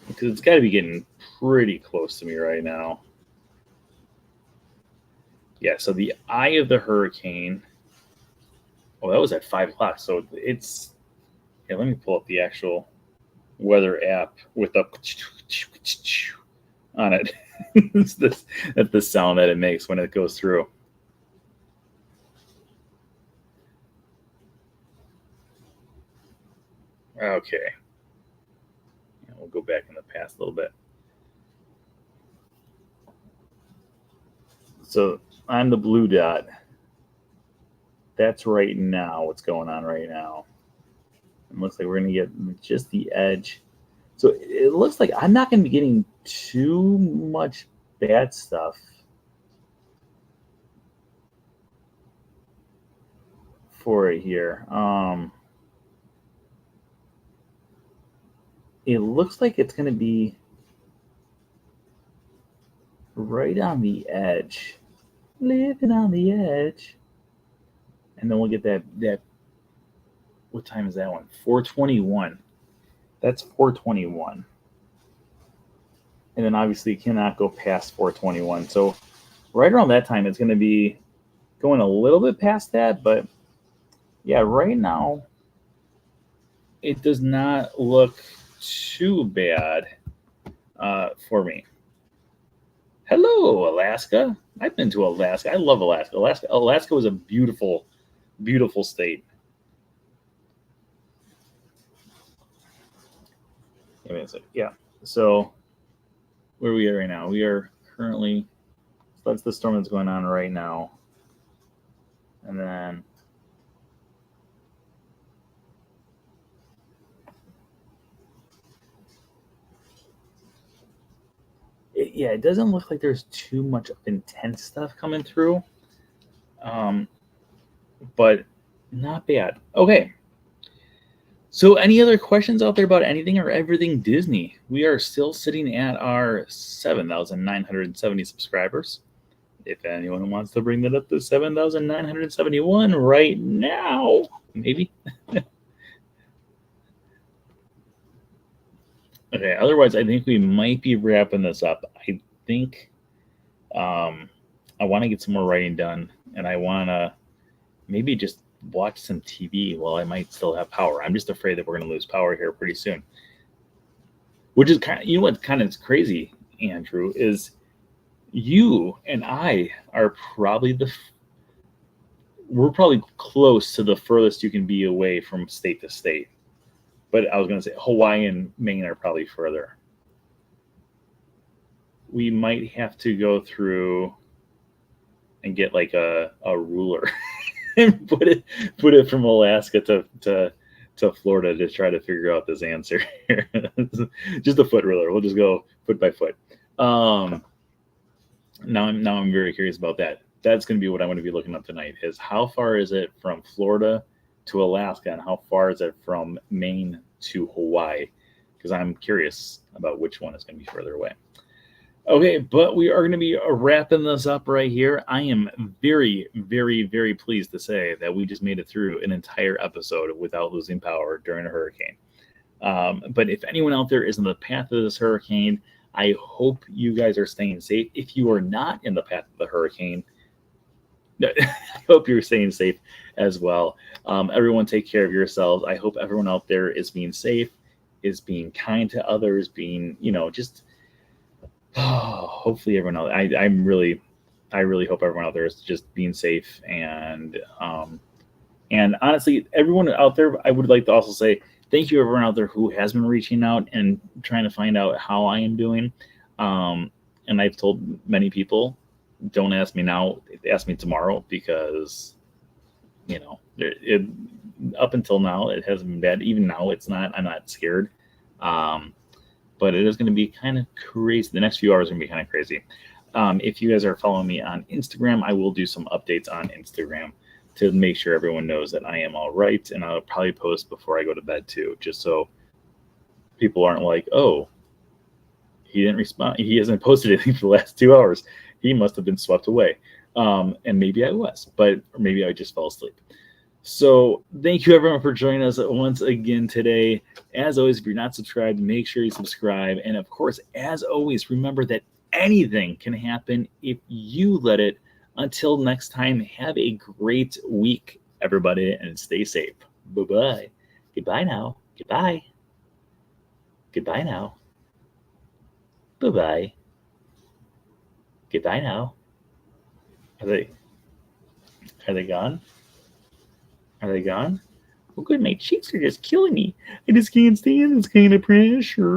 Because it's got to be getting pretty close to me right now. Yeah, so the eye of the hurricane. Oh, that was at 5 o'clock. So it's. Yeah, let me pull up the actual weather app with the on it. That's the sound that it makes when it goes through. Okay. Yeah, we'll go back in the past a little bit. So on the blue dot, that's right now what's going on right now. It looks like we're going to get just the edge. So it looks like I'm not going to be getting too much bad stuff for it here. It looks like it's going to be right on the edge, living on the edge, and then we'll get that. What time is that one? 4:21. That's 4:21, and then obviously you cannot go past 4:21. So right around that time, it's going to be going a little bit past that, but yeah, right now it does not look too bad for me. Hello, Alaska. I've been to Alaska. I love Alaska. Alaska was a beautiful, beautiful state. Yeah. So where are we at right now? We are currently. So that's the storm that's going on right now, and then yeah, it doesn't look like there's too much of intense stuff coming through. But not bad. Okay. So, any other questions out there about anything or everything Disney? We are still sitting at our 7,970 subscribers. If anyone wants to bring that up to 7,971 right now, maybe. Okay, otherwise, I think we might be wrapping this up. I think I want to get some more writing done, and I want to maybe just watch some TV while I might still have power. I'm just afraid that we're going to lose power here pretty soon. Which is kind of, you know what kind of crazy, Andrew, is you and I are probably we're probably close to the furthest you can be away from state to state. But I was going to say Hawaii and Maine are probably further. We might have to go through and get like a ruler and put it from Alaska to Florida to try to figure out this answer. Just a foot ruler. We'll just go foot by foot. Now I'm very curious about that. That's going to be what I'm going to be looking up tonight. Is how far is it from Florida to Alaska, and how far is it from Maine to Hawaii? Because I'm curious about which one is going to be further away. Okay, but we are going to be wrapping this up right here. I am very, very, very pleased to say that we just made it through an entire episode without losing power during a hurricane. But if anyone out there is in the path of this hurricane, I hope you guys are staying safe. If you are not in the path of the hurricane, I hope you're staying safe as well. Everyone take care of yourselves. I hope everyone out there is being safe, is being kind to others, being, just hopefully everyone else. I really hope everyone out there is just being safe, and honestly, everyone out there, I would like to also say thank you everyone out there who has been reaching out and trying to find out how I am doing. And I've told many people, don't ask me now, ask me tomorrow, because up until now it hasn't been bad. Even now it's not. I'm not scared. But it is going to be kind of crazy. The next few hours are going to be kind of crazy. If you guys are following me on Instagram, I will do some updates on Instagram to make sure everyone knows that I am all right. And I'll probably post before I go to bed too, just so people aren't like, oh, he didn't respond. He hasn't posted anything for the last 2 hours. He must have been swept away. And maybe I was, or maybe I just fell asleep. So thank you everyone for joining us once again today. As always, if you're not subscribed, make sure you subscribe. And of course, as always, remember that anything can happen if you let it. Until next time, have a great week, everybody, and stay safe. Bye-bye. Goodbye now. Goodbye. Goodbye now. Bye-bye. Goodbye now. Are they gone? Are they gone? Well, good. My cheeks are just killing me. I just can't stand this kind of pressure.